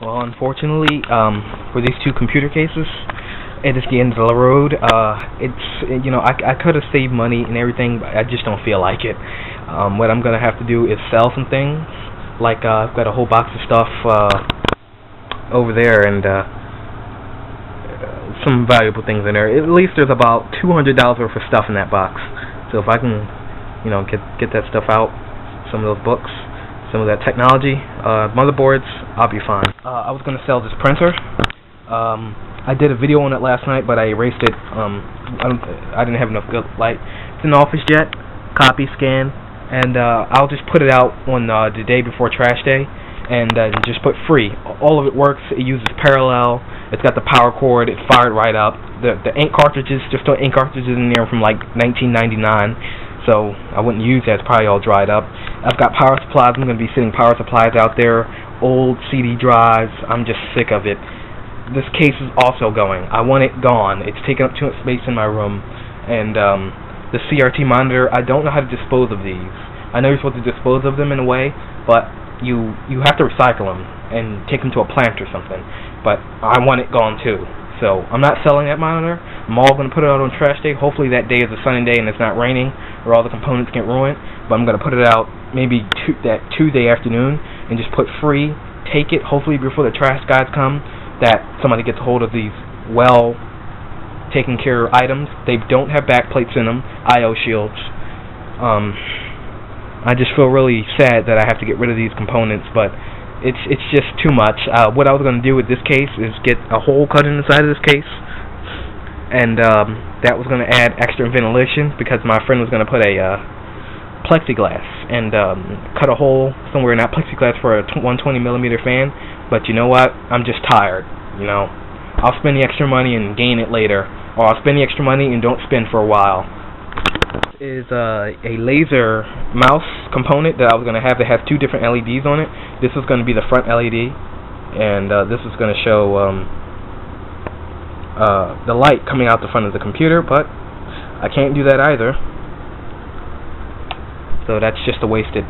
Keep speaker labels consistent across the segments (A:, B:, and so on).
A: Well, unfortunately, for these two computer cases, it is the end of the road. I could have saved money and everything, but I just don't feel like it. What I'm gonna have to do is sell some things. Like I've got a whole box of stuff over there, and some valuable things in there. At least there's about $200 worth of stuff in that box. So if I can, get that stuff out, some of those books, some of that technology, motherboards, I'll be fine. I was gonna sell this printer. I did a video on it last night, but I erased it. I didn't have enough good light. It's an OfficeJet, copy, scan, and I'll just put it out on the day before trash day, and just put free. All of it works. It uses parallel. It's got the power cord. It's fired right up. The ink cartridges, just throw ink cartridges in there from like 1999. So I wouldn't use that. It's probably all dried up. I've got power supplies. I'm going to be sitting power supplies out there. Old CD drives. I'm just sick of it. This case is also going. I want it gone. It's taking up too much space in my room. And the CRT monitor, I don't know how to dispose of these. I know you're supposed to dispose of them in a way, but you have to recycle them and take them to a plant or something. But I want it gone too. So I'm not selling that monitor. I'm all going to put it out on trash day. Hopefully that day is a sunny day and it's not raining or all the components get ruined. But I'm going to put it out maybe that Tuesday afternoon and just put free. Take it, hopefully before the trash guys come, that somebody gets a hold of these well taken care of items. They don't have back plates in them, I/O shields. I just feel really sad that I have to get rid of these components, but it's just too much. What I was going to do with this case is get a hole cut in the side of this case, and that was going to add extra ventilation because my friend was going to put a plexiglass and cut a hole somewhere in that plexiglass for a 120mm fan. But you know what? I'm just tired. I'll spend the extra money and gain it later, or I'll spend the extra money and don't spend for a while. This is a laser mouse component that I was going to have that has two different LEDs on it. This is going to be the front LED, and this is going to show the light coming out the front of the computer, but I can't do that either. So that's just a wasted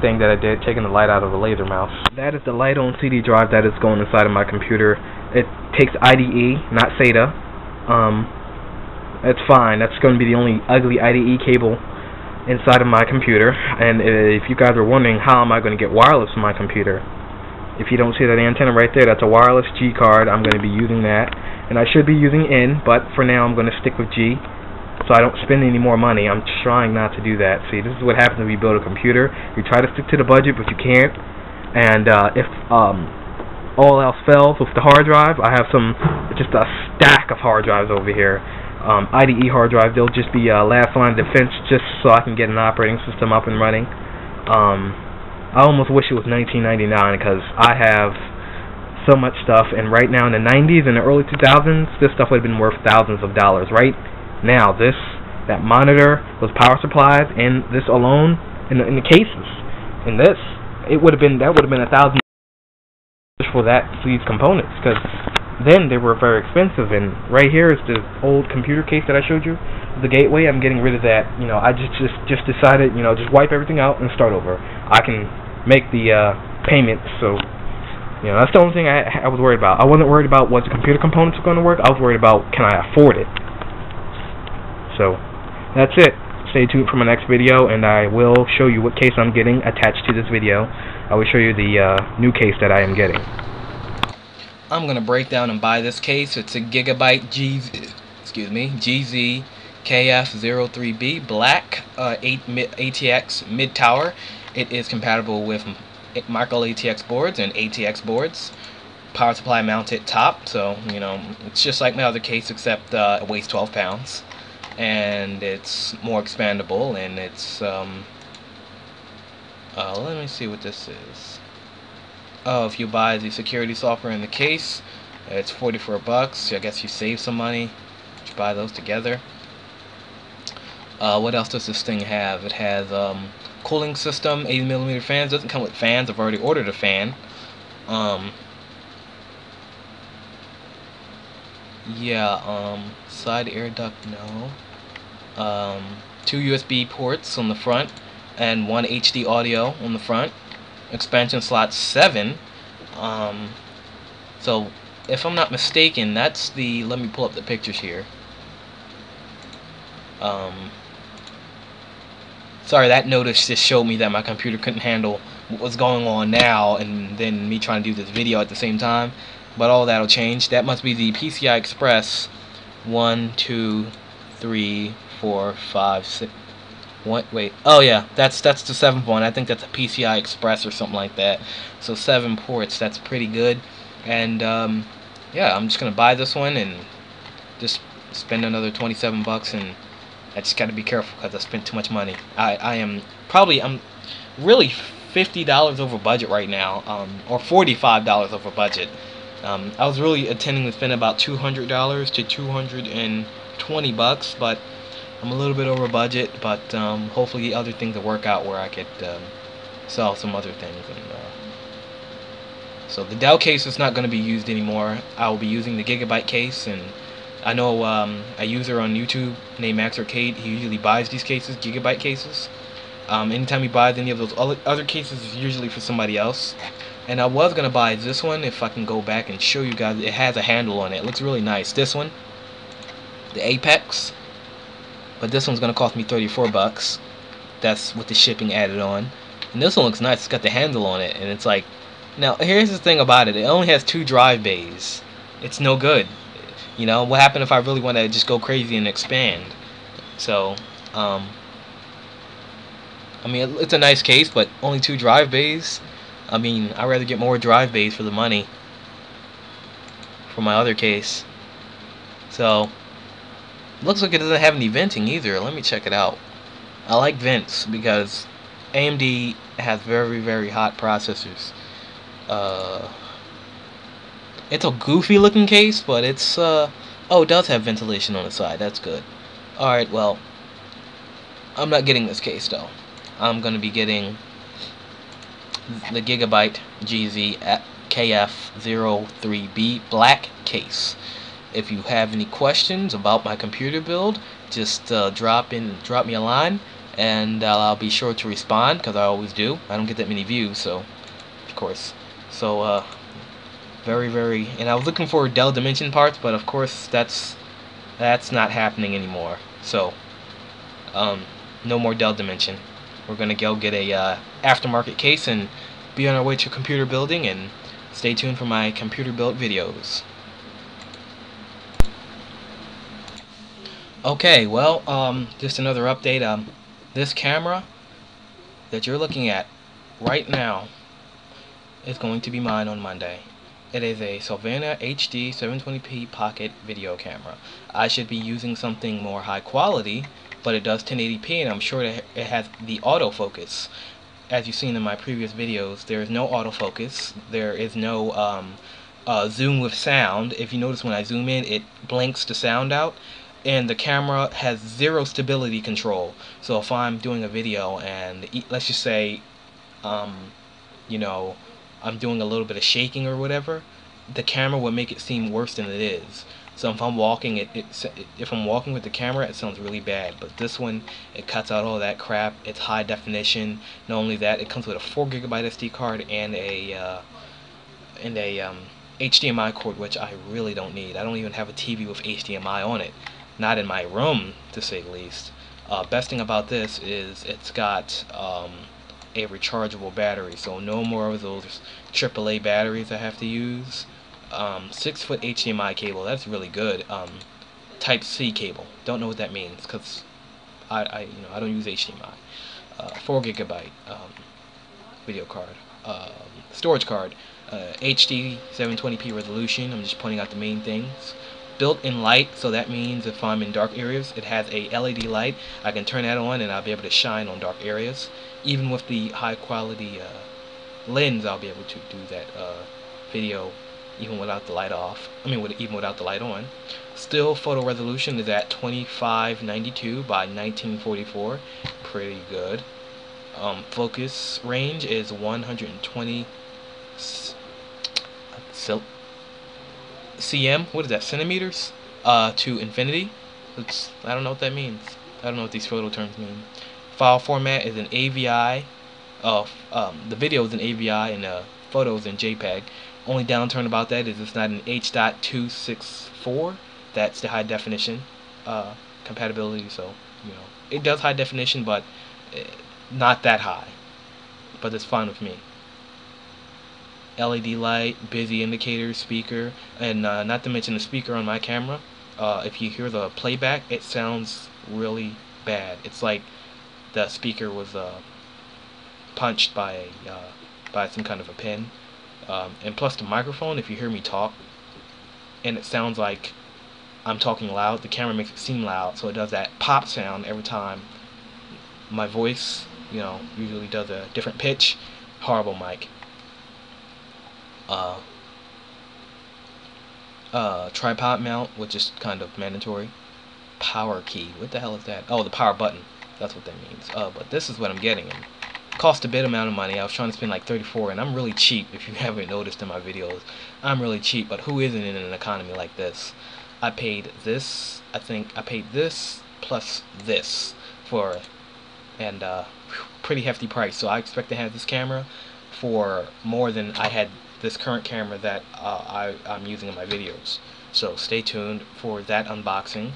A: thing that I did, taking the light out of the laser mouse. That is the light on CD drive that is going inside of my computer. It takes IDE, not SATA. It's fine. That's going to be the only ugly IDE cable inside of my computer. And if you guys are wondering how am I going to get wireless from my computer, if you don't see that antenna right there, that's a wireless G card. I'm going to be using that, and I should be using N, but for now I'm going to stick with G, so I don't spend any more money. I'm trying not to do that. See, this is what happens when you build a computer. You try to stick to the budget, but you can't. And if all else fails with the hard drive, I have just a stack of hard drives over here. IDE hard drive. They'll just be last line of defense, just so I can get an operating system up and running. I almost wish it was 1999 because I have so much stuff, and right now in the 90s and the early 2000s, this stuff would have been worth thousands of dollars. Right now, that monitor, those power supplies, and this alone, in the cases, and this, that would have been $1,000 for these components, because then they were very expensive. And right here is the old computer case that I showed you, the gateway. I'm getting rid of that. I just decided, just wipe everything out and start over. I can make the payments, so that's the only thing I was worried about. I wasn't worried about what the computer components were going to work. I was worried about, can I afford it? So that's it. Stay tuned for my next video, and I will show you what case I'm getting attached to this video. I will show you the new case that I am getting. I'm going to break down and buy this case. It's a Gigabyte GZ-KF03B black 8 ATX mid tower. It is compatible with micro ATX boards and ATX boards. Power supply mounted top, so it's just like my other case, except it weighs 12 pounds. And it's more expandable, and it's let me see what this is. Oh, if you buy the security software in the case, it's $44. I guess you save some money if you buy those together. What else does this thing have? It has cooling system, 80mm fans. Doesn't come with fans. I've already ordered a fan. Side air duct, no. 2 USB ports on the front and 1 HD audio on the front. Expansion slot 7. So if I'm not mistaken, that's the, let me pull up the pictures here. Sorry, that notice just showed me that my computer couldn't handle what was going on now, and then me trying to do this video at the same time. But all that'll change. That must be the PCI Express 1, 2, 3, 4, 5, 6. Wait. Oh yeah, that's the 7th one. I think that's a PCI Express or something like that. So 7 ports. That's pretty good. And yeah, I'm just gonna buy this one and just spend another 27 bucks, and I just got to be careful because I spent too much money. I'm really $50 over budget right now, or $45 over budget. I was really intending to spend about $200 to $220, but I'm a little bit over budget. But hopefully other things will work out where I could sell some other things. And so the Dell case is not going to be used anymore. I will be using the Gigabyte case, and I know a user on YouTube named Max Arcade. He usually buys these cases, Gigabyte cases. Anytime he buys any of those other cases, it's usually for somebody else. And I was gonna buy this one if I can go back and show you guys. It has a handle on it. It looks really nice. This one, the Apex, but this one's gonna cost me 34 bucks. That's with the shipping added on. And this one looks nice. It's got the handle on it, and it's like, now here's the thing about it. It only has 2 drive bays. It's no good. You know, what happened if I really want to just go crazy and expand? So, I mean, it's a nice case, but only 2 drive bays. I mean, I'd rather get more drive bays for the money for my other case. So, looks like it doesn't have any venting either. Let me check it out. I like vents because AMD has very, very hot processors. It's a goofy looking case, but it's oh, it does have ventilation on the side. That's good. Alright, well, I'm not getting this case though. I'm gonna be getting the Gigabyte GZ KF03B black case. If you have any questions about my computer build, just drop me a line, and I'll be sure to respond, because I always do. I don't get that many views, so of course. So very, and I was looking for Dell Dimension parts, but of course that's not happening anymore. So no more Dell Dimension. We're gonna go get a aftermarket case and be on our way to computer building, and stay tuned for my computer build videos. Okay, well, just another update. This camera that you're looking at right now is going to be mine on Monday. It is a Savannah HD 720p pocket video camera. I should be using something more high quality, but it does 1080p, and I'm sure that it has the autofocus. As you've seen in my previous videos, there is no autofocus. There is no zoom with sound. If you notice, when I zoom in, it blanks the sound out. And the camera has 0 stability control. So if I'm doing a video and let's just say, you know, I'm doing a little bit of shaking or whatever, the camera will make it seem worse than it is. So if I'm walking, if I'm walking with the camera, it sounds really bad. But this one, it cuts out all that crap. It's high definition. Not only that, it comes with a 4GB SD card and a HDMI cord, which I really don't need. I don't even have a TV with HDMI on it. Not in my room, to say the least. Best thing about this is it's got a rechargeable battery, so no more of those AAA batteries I have to use. 6-foot HDMI cable, that's really good. Type C cable, don't know what that means, because I don't use HDMI. 4GB video card, storage card, HD 720p resolution. I'm just pointing out the main things. Built-in light, so that means if I'm in dark areas, it has a LED light. I can turn that on and I'll be able to shine on dark areas. Even with the high quality lens, I'll be able to do that video even without the light off. Even without the light on. Still, photo resolution is at 2592 by 1944. Pretty good. Focus range is 120 cm, what is that, centimeters, to infinity. I don't know what that means. I don't know what these photo terms mean. File format is an AVI. The video is in AVI and the photos in JPEG. Only downturn about that is it's not an H.264. That's the high definition compatibility. So it does high definition, but not that high. But it's fine with me. LED light, busy indicator, speaker, and not to mention the speaker on my camera. If you hear the playback, it sounds really bad. It's like the speaker was punched by some kind of a pin. And plus the microphone, if you hear me talk, and it sounds like I'm talking loud, the camera makes it seem loud, so it does that pop sound every time my voice, usually does a different pitch. Horrible mic. Tripod mount, which is kind of mandatory. Power key, what the hell is that? Oh, the power button, that's what that means. But this is what I'm getting, and cost a bit amount of money. I was trying to spend like $34, and I'm really cheap. If you haven't noticed in my videos, I'm really cheap, but who isn't in an economy like this? I paid this, I think I paid this plus this for, and pretty hefty price. So I expect to have this camera for more than I had this current camera that I'm using in my videos. So stay tuned for that unboxing.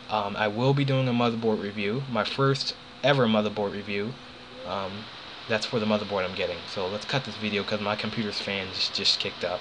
A: I will be doing a motherboard review, my first ever motherboard review. That's for the motherboard I'm getting. So let's cut this video because my computer's fan just kicked up.